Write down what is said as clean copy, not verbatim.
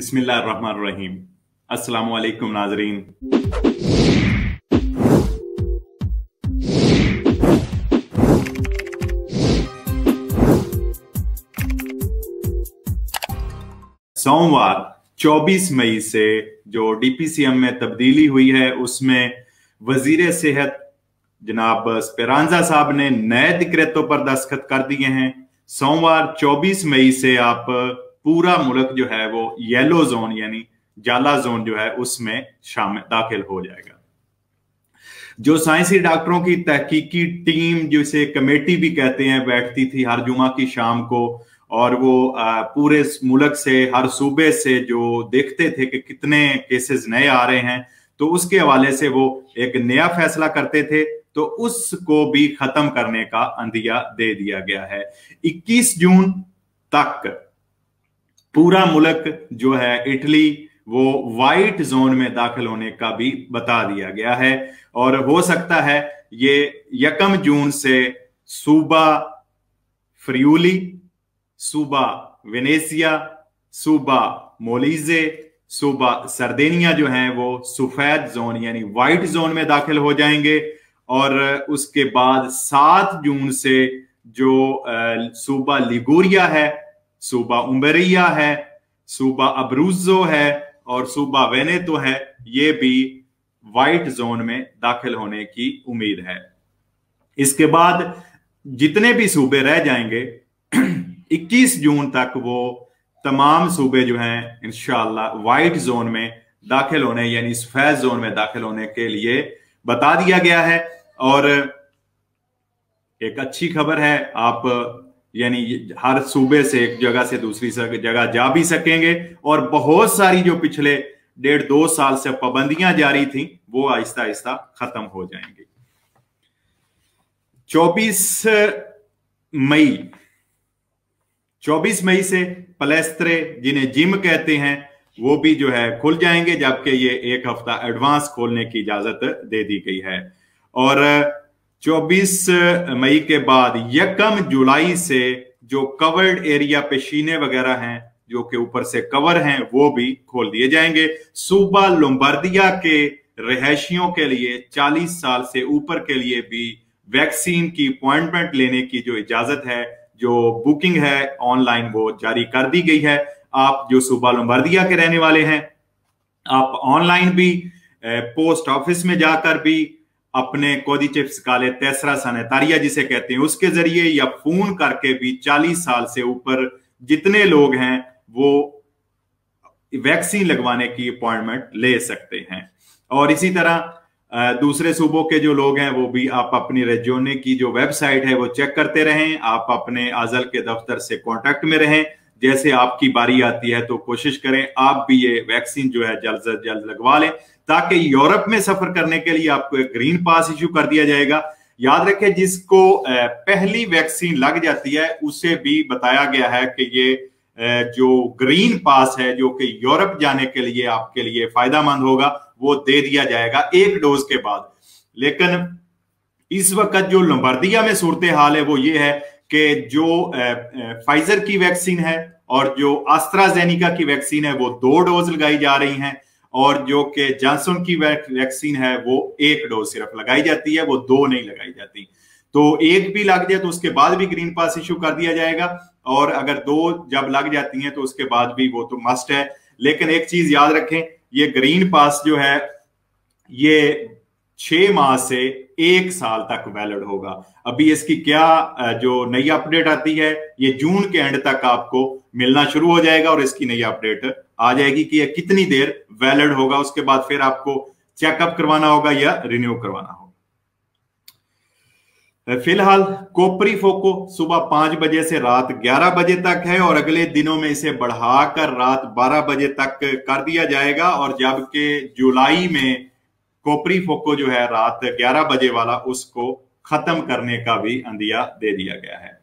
बिस्मिल्लाहिर्रहमानिर्रहीम। अस्सलामु अलैकुम नाजरीन। सोमवार 24 मई से जो डीपीसीएम में तब्दीली हुई है उसमें वजीर सेहत जनाब स्पेरांजा साहब ने नए डिक्रेटों पर दस्तखत कर दिए हैं। सोमवार 24 मई से आप पूरा मुल्क जो है वो येलो जोन यानी जाला जोन जो है उसमें शामिल दाखिल हो जाएगा। जो साइंसी डॉक्टरों की तहकीकी टीम जिसे कमेटी भी कहते हैं बैठती थी हर जुमा की शाम को, और वो पूरे मुल्क से हर सूबे से जो देखते थे कि कितने केसेस नए आ रहे हैं, तो उसके हवाले से वो एक नया फैसला करते थे, तो उसको भी खत्म करने का अंदिया दे दिया गया है। 21 जून तक पूरा मुल्क जो है इटली वो वाइट जोन में दाखिल होने का भी बता दिया गया है। और हो सकता है ये 1 जून से सूबा फ्रियूली, सूबा वेनेसिया, सूबा मोलीजे, सूबा सरदेनिया जो हैं वो सफेद जोन यानी वाइट जोन में दाखिल हो जाएंगे। और उसके बाद 7 जून से जो सूबा लिगुरिया है, सूबा उम्बरिया है, सूबा अब्रूजो है और सूबा वेनेतो है, ये भी वाइट जोन में दाखिल होने की उम्मीद है। इसके बाद जितने भी सूबे रह जाएंगे 21 जून तक वो तमाम सूबे जो हैं इंशाअल्लाह वाइट जोन में दाखिल होने यानी सफेद जोन में दाखिल होने के लिए बता दिया गया है। और एक अच्छी खबर है, आप यानी हर सूबे से एक जगह से दूसरी जगह जा भी सकेंगे, और बहुत सारी जो पिछले 1.5-2 साल से पाबंदियां जारी थी वो आहिस्ता आहिस्ता खत्म हो जाएंगी। 24 मई से पलेस्त्रे जिन्हें जिम कहते हैं वो भी जो है खुल जाएंगे, जबकि ये 1 हफ्ता एडवांस खोलने की इजाजत दे दी गई है। और 24 मई के बाद 1 जुलाई से जो कवर्ड एरिया पेशीने वगैरह हैं जो कि ऊपर से कवर हैं वो भी खोल दिए जाएंगे। सूबा लोम्बार्दिया के रहायशियों के लिए 40 साल से ऊपर के लिए भी वैक्सीन की अपॉइंटमेंट लेने की जो इजाजत है, जो बुकिंग है ऑनलाइन, वो जारी कर दी गई है। आप जो सूबा लोम्बार्दिया के रहने वाले हैं, आप ऑनलाइन भी पोस्ट ऑफिस में जाकर भी अपने कोदिचे फिस्काले तेसरा सनेतारिया जिसे कहते हैं उसके जरिए या फोन करके भी 40 साल से ऊपर जितने लोग हैं वो वैक्सीन लगवाने की अपॉइंटमेंट ले सकते हैं। और इसी तरह दूसरे सूबों के जो लोग हैं वो भी आप अपनी रेजियोने की जो वेबसाइट है वो चेक करते रहें, आप अपने आजल के दफ्तर से कांटेक्ट में रहें। जैसे आपकी बारी आती है तो कोशिश करें आप भी ये वैक्सीन जो है जल्द से जल्द लगवा लें, ताकि यूरोप में सफर करने के लिए आपको एक ग्रीन पास इश्यू कर दिया जाएगा। याद रखें, जिसको पहली वैक्सीन लग जाती है उसे भी बताया गया है कि ये जो ग्रीन पास है जो कि यूरोप जाने के लिए आपके लिए फायदेमंद होगा वो दे दिया जाएगा 1 डोज के बाद। लेकिन इस वक्त जो लोम्बार्दिया में सूरत हाल है वो ये है कि जो फाइजर की वैक्सीन है और जो एस्ट्राजेनेका की वैक्सीन है वो 2 डोज लगाई जा रही हैं, और जो कि जॉनसन की वैक्सीन है वो 1 डोज सिर्फ लगाई जाती है, वो 2 नहीं लगाई जाती। तो 1 भी लग जाए तो उसके बाद भी ग्रीन पास इशू कर दिया जाएगा, और अगर 2 जब लग जाती हैं तो उसके बाद भी वो तो मस्ट है। लेकिन एक चीज याद रखें, ये ग्रीन पास जो है ये 6 माह से 1 साल तक वैलिड होगा। अभी इसकी क्या जो नई अपडेट आती है ये जून के एंड तक आपको मिलना शुरू हो जाएगा, और इसकी नई अपडेट आ जाएगी कि ये कितनी देर वैलिड होगा। उसके बाद फिर आपको चेकअप करवाना होगा या रिन्यू करवाना होगा। फिलहाल कोपरी फोको सुबह 5 बजे से रात 11 बजे तक है, और अगले दिनों में इसे बढ़ाकर रात 12 बजे तक कर दिया जाएगा। और जबकि जुलाई में कोपरी फोको जो है रात 11 बजे वाला उसको खत्म करने का भी अंदिया दे दिया गया है।